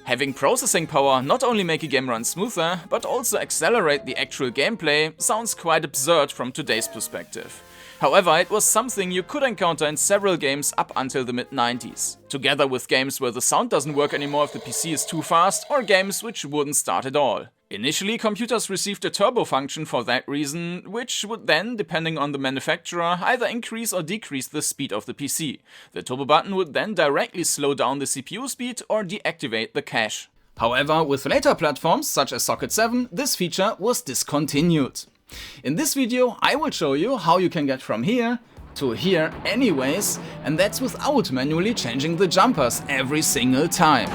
Having processing power not only make a game run smoother, but also accelerate the actual gameplay sounds quite absurd from today's perspective. However, it was something you could encounter in several games up until the mid-90s, together with games where the sound doesn't work anymore if the PC is too fast, or games which wouldn't start at all. Initially, computers received a turbo function for that reason, which would then, depending on the manufacturer, either increase or decrease the speed of the PC. The turbo button would then directly slow down the CPU speed or deactivate the cache. However, with later platforms such as Socket 7, this feature was discontinued. In this video, I will show you how you can get from here to here anyways, and that's without manually changing the jumpers every single time.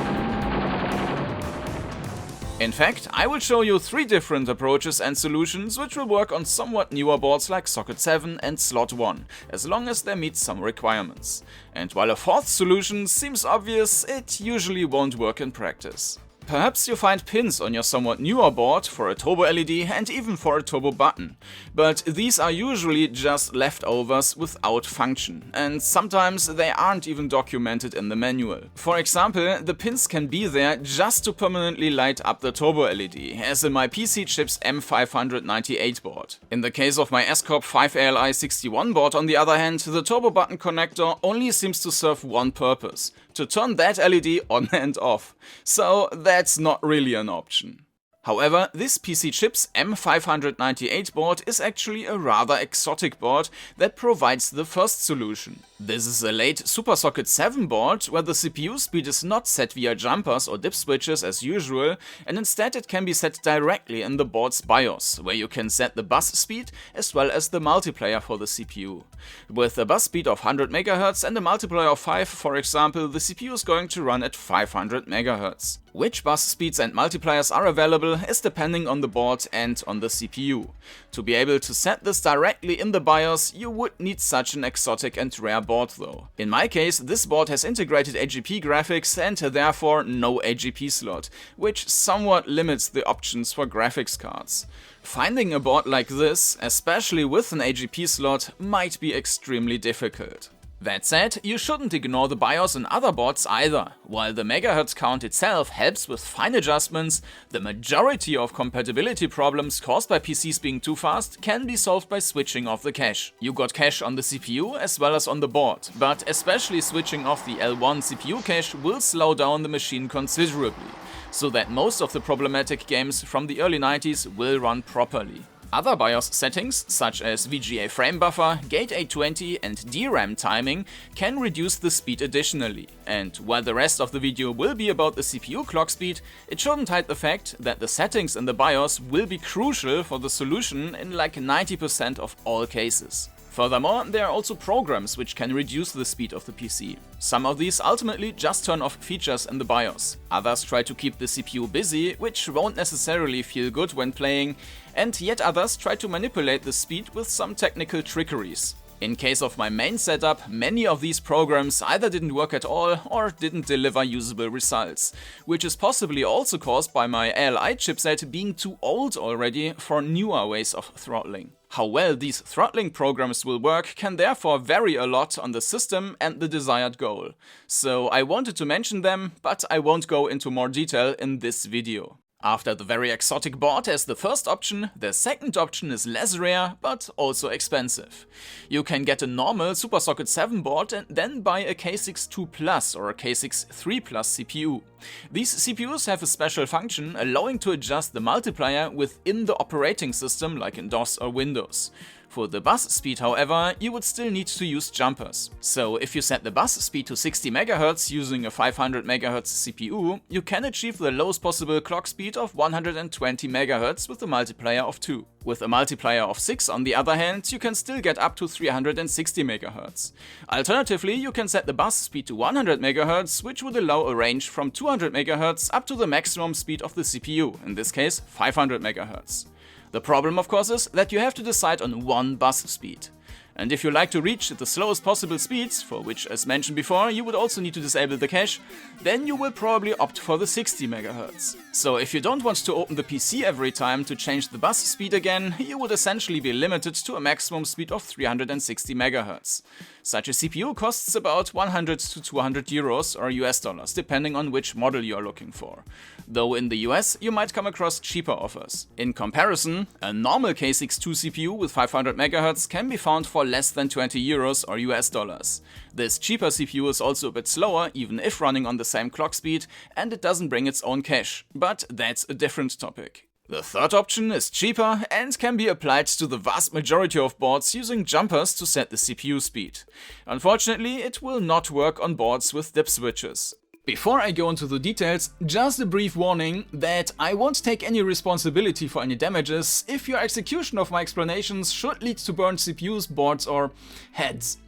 In fact, I will show you 3 different approaches and solutions which will work on somewhat newer boards like Socket 7 and Slot 1, as long as they meet some requirements. And while a 4th solution seems obvious, it usually won't work in practice. Perhaps you find pins on your somewhat newer board for a turbo LED and even for a turbo button, but these are usually just leftovers without function, and sometimes they aren't even documented in the manual. For example, the pins can be there just to permanently light up the turbo LED, as in my PCChips M598 board. In the case of my S-Corp 5ALI61 board, on the other hand, the turbo button connector only seems to serve one purpose: to turn that LED on and off. So that's not really an option. However, this PCChips M598 board is actually a rather exotic board that provides the first solution. This is a late Super Socket 7 board where the CPU speed is not set via jumpers or dip switches as usual, and instead it can be set directly in the board's BIOS, where you can set the bus speed as well as the multiplier for the CPU. With a bus speed of 100 MHz and a multiplier of 5, for example, the CPU is going to run at 500 MHz. Which bus speeds and multipliers are available is depending on the board and on the CPU. To be able to set this directly in the BIOS, you would need such an exotic and rare board though. In my case, this board has integrated AGP graphics and therefore no AGP slot, which somewhat limits the options for graphics cards. Finding a board like this, especially with an AGP slot, might be extremely difficult. That said, you shouldn't ignore the BIOS in other boards either. While the megahertz count itself helps with fine adjustments, the majority of compatibility problems caused by PCs being too fast can be solved by switching off the cache. You got cache on the CPU as well as on the board, but especially switching off the L1 CPU cache will slow down the machine considerably, so that most of the problematic games from the early 90s will run properly. Other BIOS settings, such as VGA frame buffer, gate A20 and DRAM timing, can reduce the speed additionally. And while the rest of the video will be about the CPU clock speed, it shouldn't hide the fact that the settings in the BIOS will be crucial for the solution in like 90% of all cases. Furthermore, there are also programs which can reduce the speed of the PC. Some of these ultimately just turn off features in the BIOS. Others try to keep the CPU busy, which won't necessarily feel good when playing, and yet others try to manipulate the speed with some technical trickeries. In case of my main setup, many of these programs either didn't work at all or didn't deliver usable results, which is possibly also caused by my ALI chipset being too old already for newer ways of throttling. How well these throttling programs will work can therefore vary a lot on the system and the desired goal. So I wanted to mention them, but I won't go into more detail in this video. After the very exotic board as the first option, the second option is less rare, but also expensive. You can get a normal Super Socket 7 board and then buy a K6 II+ or a K6 III+ CPU. These CPUs have a special function allowing to adjust the multiplier within the operating system like in DOS or Windows. For the bus speed, however, you would still need to use jumpers. So if you set the bus speed to 60 MHz using a 500 MHz CPU, you can achieve the lowest possible clock speed of 120 MHz with a multiplier of 2. With a multiplier of 6, on the other hand, you can still get up to 360 MHz. Alternatively, you can set the bus speed to 100 MHz, which would allow a range from 200 MHz up to the maximum speed of the CPU, in this case 500 MHz. The problem, of course, is that you have to decide on one bus speed. And if you like to reach the slowest possible speeds, for which, as mentioned before, you would also need to disable the cache, then you will probably opt for the 60 MHz. So if you don't want to open the PC every time to change the bus speed again, you would essentially be limited to a maximum speed of 360 MHz. Such a CPU costs about 100 to 200 euros or US dollars, depending on which model you are looking for. Though in the US, you might come across cheaper offers. In comparison, a normal K62 CPU with 500 MHz can be found for less than 20 euros or US dollars. This cheaper CPU is also a bit slower, even if running on the same clock speed, and it doesn't bring its own cache. But that's a different topic. The third option is cheaper and can be applied to the vast majority of boards using jumpers to set the CPU speed. Unfortunately, it will not work on boards with dip switches. Before I go into the details, just a brief warning that I won't take any responsibility for any damages if your execution of my explanations should lead to burned CPUs, boards or heads.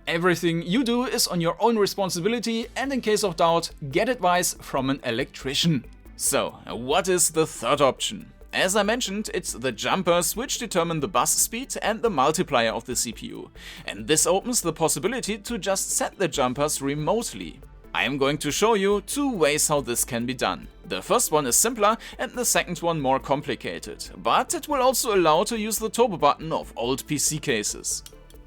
Everything you do is on your own responsibility, and in case of doubt, get advice from an electrician. So, what is the third option? As I mentioned, it's the jumpers which determine the bus speed and the multiplier of the CPU. And this opens the possibility to just set the jumpers remotely. I am going to show you two ways how this can be done. The first one is simpler and the second one more complicated, but it will also allow to use the turbo button of old PC cases.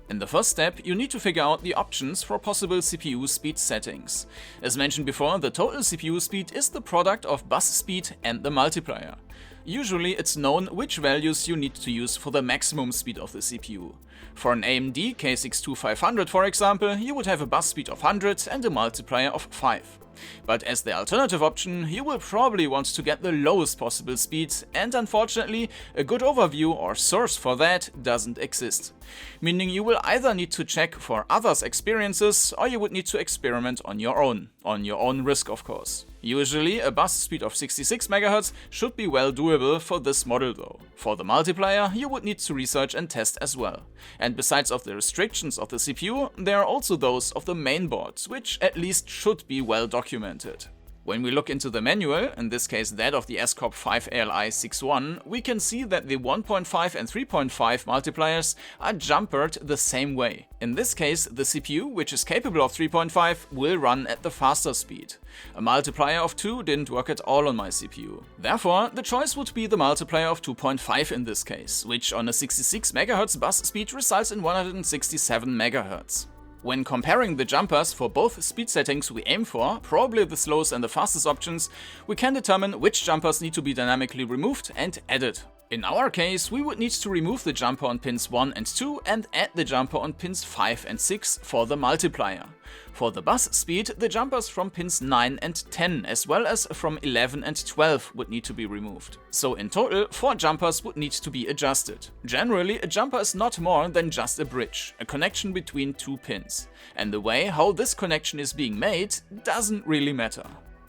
In the first step, you need to figure out the options for possible CPU speed settings. As mentioned before, the total CPU speed is the product of bus speed and the multiplier. Usually it's known which values you need to use for the maximum speed of the CPU. For an AMD K62-500 for example, you would have a bus speed of 100 and a multiplier of 5. But as the alternative option, you will probably want to get the lowest possible speed, and unfortunately, a good overview or source for that doesn't exist. Meaning you will either need to check for others' experiences, or you would need to experiment on your own risk of course. Usually a bus speed of 66 MHz should be well doable for this model though. For the multiplier, you would need to research and test as well. And besides of the restrictions of the CPU, there are also those of the mainboard, which at least should be well documented. When we look into the manual, in this case that of the SCORP 5ALI61, we can see that the 1.5 and 3.5 multipliers are jumpered the same way. In this case, the CPU, which is capable of 3.5, will run at the faster speed. A multiplier of 2 didn't work at all on my CPU. Therefore, the choice would be the multiplier of 2.5 in this case, which on a 66 MHz bus speed results in 167 MHz. When comparing the jumpers for both speed settings we aim for, probably the slowest and the fastest options, we can determine which jumpers need to be dynamically removed and added. In our case, we would need to remove the jumper on pins 1 and 2 and add the jumper on pins 5 and 6 for the multiplier. For the bus speed, the jumpers from pins 9 and 10 as well as from 11 and 12 would need to be removed. So in total, 4 jumpers would need to be adjusted. Generally, a jumper is not more than just a bridge, a connection between 2 pins. And the way how this connection is being made doesn't really matter.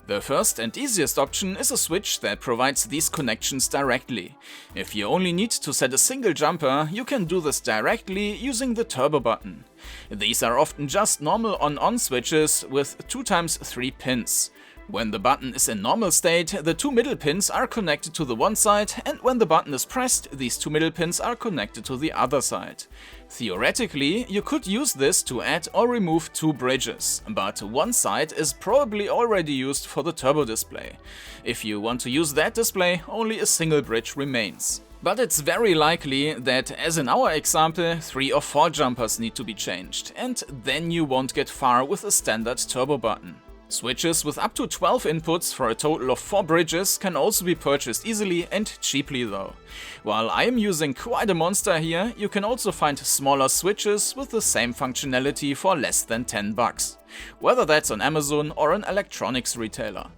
The first and easiest option is a switch that provides these connections directly. If you only need to set a single jumper, you can do this directly using the turbo button. These are often just normal on-on switches with 2x3 pins. When the button is in normal state, the 2 middle pins are connected to the one side, and when the button is pressed, these 2 middle pins are connected to the other side. Theoretically, you could use this to add or remove 2 bridges, but one side is probably already used for the turbo display. If you want to use that display, only a single bridge remains. But it's very likely that, as in our example, 3 or 4 jumpers need to be changed, and then you won't get far with a standard turbo button. Switches with up to 12 inputs for a total of 4 bridges can also be purchased easily and cheaply though. While I am using quite a monster here, you can also find smaller switches with the same functionality for less than $10. Whether that's on Amazon or an electronics retailer.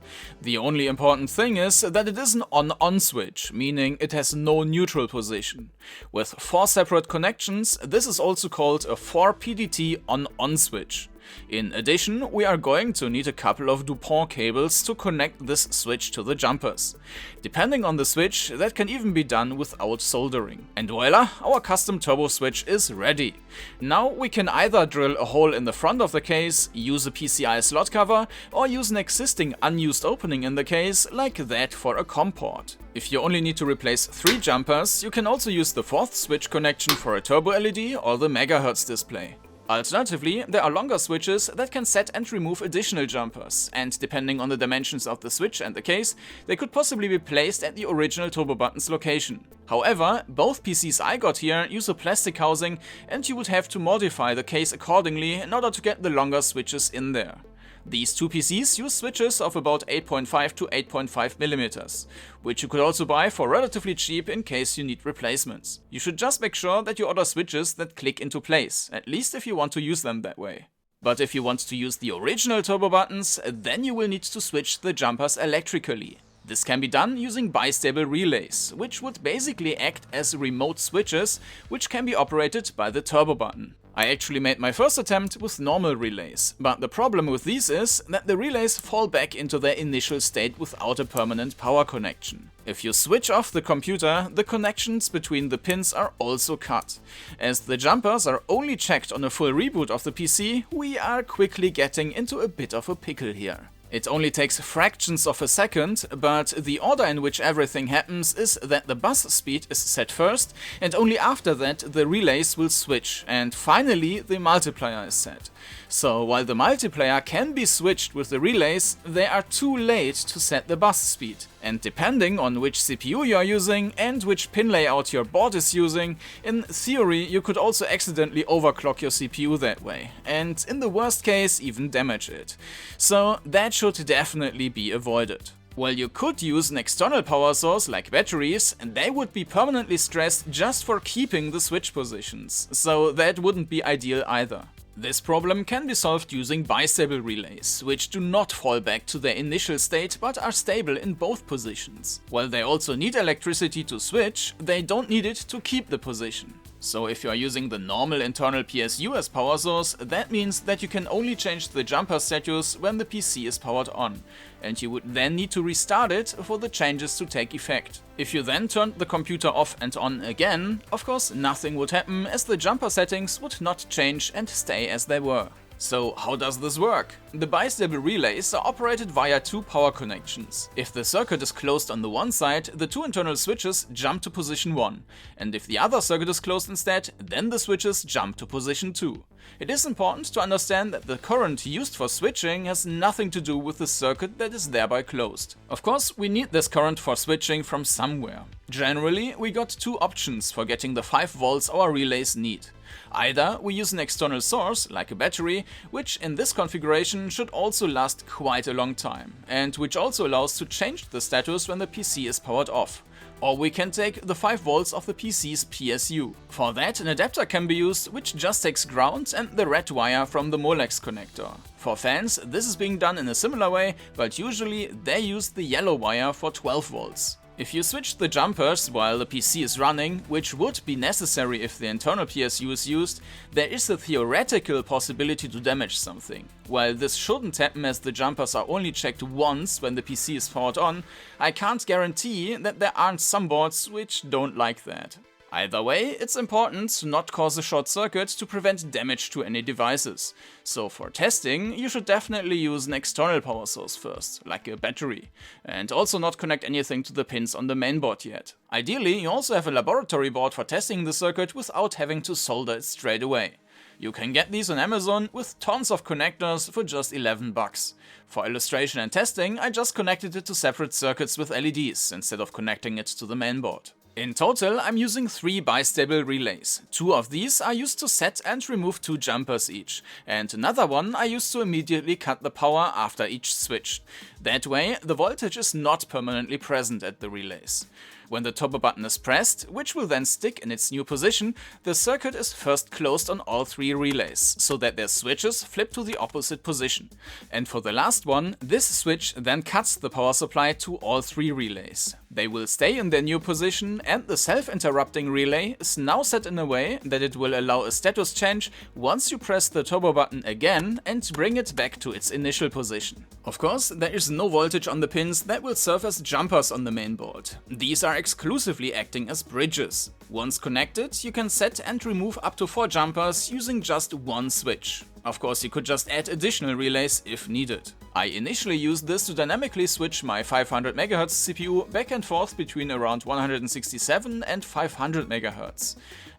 The only important thing is that it is an on-on switch, meaning it has no neutral position. With 4 separate connections, this is also called a 4PDT on-on switch. In addition, we are going to need a couple of DuPont cables to connect this switch to the jumpers. Depending on the switch, that can even be done without soldering. And voila, our custom turbo switch is ready. Now we can either drill a hole in the front of the case, use a PCI slot cover, or use an existing unused opening in the case, like that for a COM port. If you only need to replace 3 jumpers, you can also use the 4th switch connection for a turbo LED or the megahertz display. Alternatively, there are longer switches that can set and remove additional jumpers, and depending on the dimensions of the switch and the case, they could possibly be placed at the original turbo button's location. However, both PCs I got here use a plastic housing, and you would have to modify the case accordingly in order to get the longer switches in there. These two PCs use switches of about 8.5 to 8.5 mm, which you could also buy for relatively cheap in case you need replacements. You should just make sure that you order switches that click into place, at least if you want to use them that way. But if you want to use the original turbo buttons, then you will need to switch the jumpers electrically. This can be done using bistable relays, which would basically act as remote switches, which can be operated by the turbo button. I actually made my first attempt with normal relays, but the problem with these is that the relays fall back into their initial state without a permanent power connection. If you switch off the computer, the connections between the pins are also cut. As the jumpers are only checked on a full reboot of the PC, we are quickly getting into a bit of a pickle here. It only takes fractions of a second, but the order in which everything happens is that the bus speed is set first, and only after that the relays will switch, and finally the multiplier is set. So while the multiplier can be switched with the relays, they are too late to set the bus speed. And depending on which CPU you are using and which pin layout your board is using, in theory you could also accidentally overclock your CPU that way, and in the worst case even damage it. So that should definitely be avoided. While you could use an external power source like batteries, they would be permanently stressed just for keeping the switch positions, so that wouldn't be ideal either. This problem can be solved using bistable relays, which do not fall back to their initial state but are stable in both positions. While they also need electricity to switch, they don't need it to keep the position. So if you are using the normal internal PSU as power source, that means that you can only change the jumper status when the PC is powered on, and you would then need to restart it for the changes to take effect. If you then turned the computer off and on again, of course nothing would happen as the jumper settings would not change and stay as they were. So how does this work? The bistable relays are operated via 2 power connections. If the circuit is closed on the one side, the 2 internal switches jump to position 1, and if the other circuit is closed instead, then the switches jump to position 2. It is important to understand that the current used for switching has nothing to do with the circuit that is thereby closed. Of course, we need this current for switching from somewhere. Generally, we got 2 options for getting the 5 volts our relays need. Either we use an external source, like a battery, which in this configuration should also last quite a long time, and which also allows to change the status when the PC is powered off. Or we can take the 5 volts of the PC's PSU. For that, an adapter can be used which just takes ground and the red wire from the Molex connector. For fans, this is being done in a similar way, but usually they use the yellow wire for 12 volts. If you switch the jumpers while the PC is running, which would be necessary if the internal PSU is used, there is a theoretical possibility to damage something. While this shouldn't happen as the jumpers are only checked once when the PC is powered on, I can't guarantee that there aren't some boards which don't like that. Either way, it's important to not cause a short circuit to prevent damage to any devices. So for testing, you should definitely use an external power source first, like a battery, and also not connect anything to the pins on the mainboard yet. Ideally, you also have a laboratory board for testing the circuit without having to solder it straight away. You can get these on Amazon with tons of connectors for just $11. For illustration and testing, I just connected it to separate circuits with LEDs instead of connecting it to the mainboard. In total, I'm using 3 bistable relays. 2 of these are used to set and remove 2 jumpers each, and another one I use to immediately cut the power after each switch. That way, the voltage is not permanently present at the relays. When the toggle button is pressed, which will then stick in its new position, the circuit is first closed on all 3 relays, so that their switches flip to the opposite position. And for the last one, this switch then cuts the power supply to all 3 relays. They will stay in their new position, and the self-interrupting relay is now set in a way that it will allow a status change once you press the turbo button again and bring it back to its initial position. Of course, there is no voltage on the pins that will serve as jumpers on the main board. These are exclusively acting as bridges. Once connected, you can set and remove up to 4 jumpers using just one switch. Of course, you could just add additional relays if needed. I initially used this to dynamically switch my 500 MHz CPU back and forth between around 167 and 500 MHz.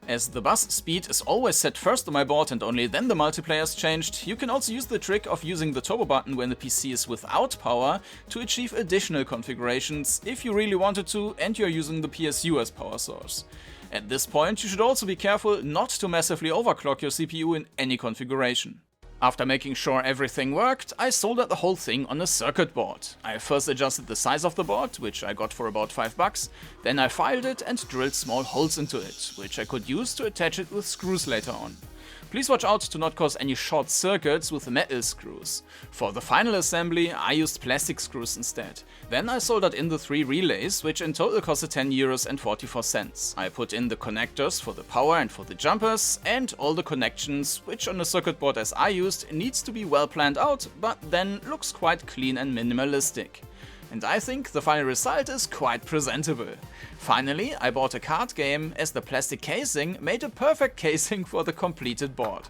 As the bus speed is always set first on my board and only then the multiplier is changed, you can also use the trick of using the turbo button when the PC is without power to achieve additional configurations if you really wanted to and you're using the PSU as power source. At this point, you should also be careful not to massively overclock your CPU in any configuration. After making sure everything worked, I soldered the whole thing on a circuit board. I first adjusted the size of the board, which I got for about $5, then I filed it and drilled small holes into it, which I could use to attach it with screws later on. Please watch out to not cause any short circuits with metal screws. For the final assembly, I used plastic screws instead. Then I soldered in the 3 relays, which in total costed €10.44. I put in the connectors for the power and for the jumpers, and all the connections, which on a circuit board as I used needs to be well planned out, but then looks quite clean and minimalistic. And I think the final result is quite presentable. Finally, I bought a card game, as the plastic casing made a perfect casing for the completed board.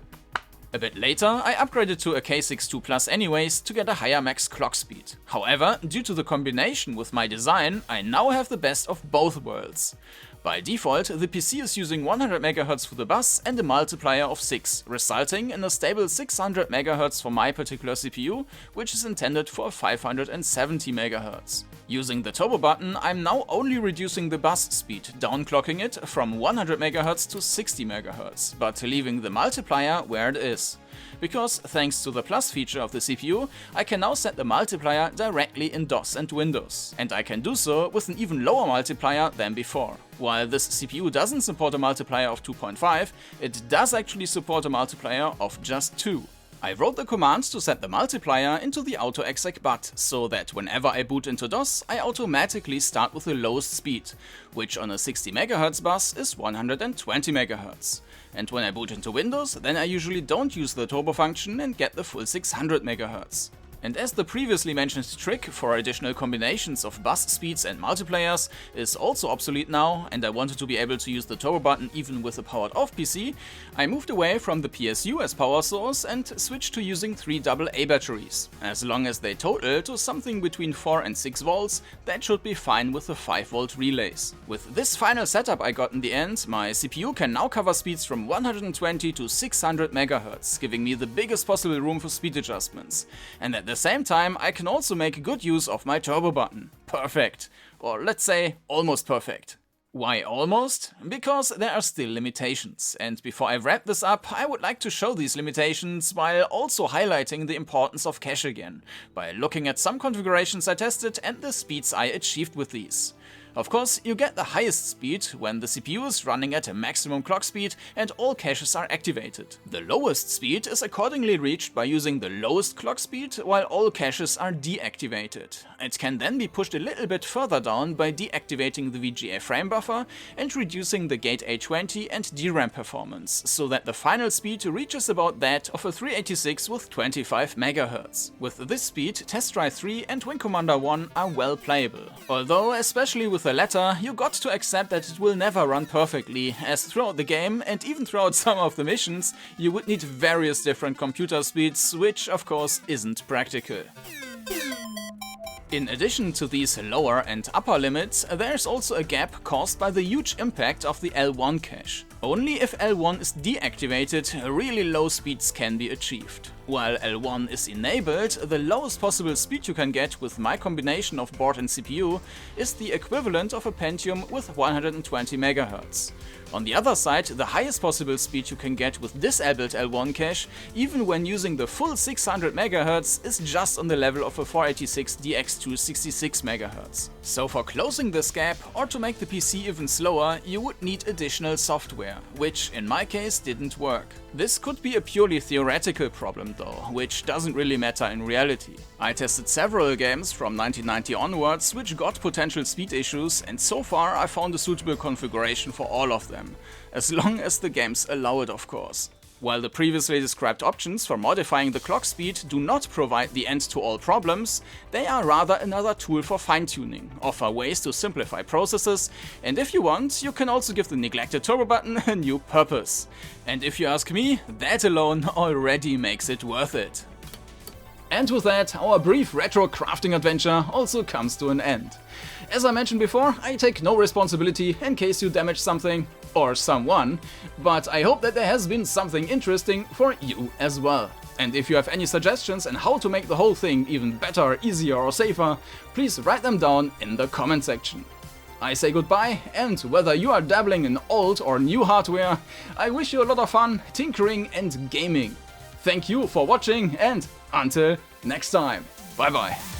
A bit later, I upgraded to a K62 Plus anyways to get a higher max clock speed. However, due to the combination with my design, I now have the best of both worlds. By default, the PC is using 100 MHz for the bus and a multiplier of 6, resulting in a stable 600 MHz for my particular CPU, which is intended for 570 MHz. Using the turbo button, I'm now only reducing the bus speed, downclocking it from 100 MHz to 60 MHz, but leaving the multiplier where it is. Because thanks to the plus feature of the CPU, I can now set the multiplier directly in DOS and Windows, and I can do so with an even lower multiplier than before. While this CPU doesn't support a multiplier of 2.5, it does actually support a multiplier of just 2. I wrote the command to set the multiplier into the autoexec BUT, so that whenever I boot into DOS, I automatically start with the lowest speed, which on a 60 MHz bus is 120 MHz. And when I boot into Windows, then I usually don't use the turbo function and get the full 600 MHz. And as the previously mentioned trick for additional combinations of bus speeds and multipliers is also obsolete now, and I wanted to be able to use the turbo button even with a powered off PC, I moved away from the PSU as power source and switched to using 3 AA batteries. As long as they total to something between 4 and 6 volts, that should be fine with the 5 volt relays. With this final setup I got in the end, my CPU can now cover speeds from 120 to 600 MHz, giving me the biggest possible room for speed adjustments. And at the same time, I can also make good use of my turbo button. Perfect. Or let's say, almost perfect. Why almost? Because there are still limitations, and before I wrap this up, I would like to show these limitations while also highlighting the importance of cache again, by looking at some configurations I tested and the speeds I achieved with these. Of course, you get the highest speed when the CPU is running at a maximum clock speed and all caches are activated. The lowest speed is accordingly reached by using the lowest clock speed while all caches are deactivated. It can then be pushed a little bit further down by deactivating the VGA frame buffer and reducing the gate A20 and DRAM performance, so that the final speed reaches about that of a 386 with 25 MHz. With this speed, Test Drive 3 and Wing Commander 1 are well playable, although especially with the latter, you got to accept that it will never run perfectly, as throughout the game and even throughout some of the missions, you would need various different computer speeds, which of course isn't practical. In addition to these lower and upper limits, there's also a gap caused by the huge impact of the L1 cache. Only if L1 is deactivated, really low speeds can be achieved. While L1 is enabled, the lowest possible speed you can get with my combination of board and CPU is the equivalent of a Pentium with 120 MHz. On the other side, the highest possible speed you can get with disabled L1 cache, even when using the full 600 MHz, is just on the level of a 486 DX2 66 MHz. So for closing this gap, or to make the PC even slower, you would need additional software, which in my case didn't work. This could be a purely theoretical problem though, which doesn't really matter in reality. I tested several games from 1990 onwards which got potential speed issues, and so far I found a suitable configuration for all of them, as long as the games allow it, of course. While the previously described options for modifying the clock speed do not provide the end to all problems, they are rather another tool for fine-tuning, offer ways to simplify processes, and if you want, you can also give the neglected turbo button a new purpose. And if you ask me, that alone already makes it worth it. And with that, our brief retro crafting adventure also comes to an end. As I mentioned before, I take no responsibility in case you damage something or someone, but I hope that there has been something interesting for you as well. And if you have any suggestions on how to make the whole thing even better, easier or safer, please write them down in the comment section. I say goodbye, and whether you are dabbling in old or new hardware, I wish you a lot of fun tinkering and gaming. Thank you for watching, and until next time, bye bye.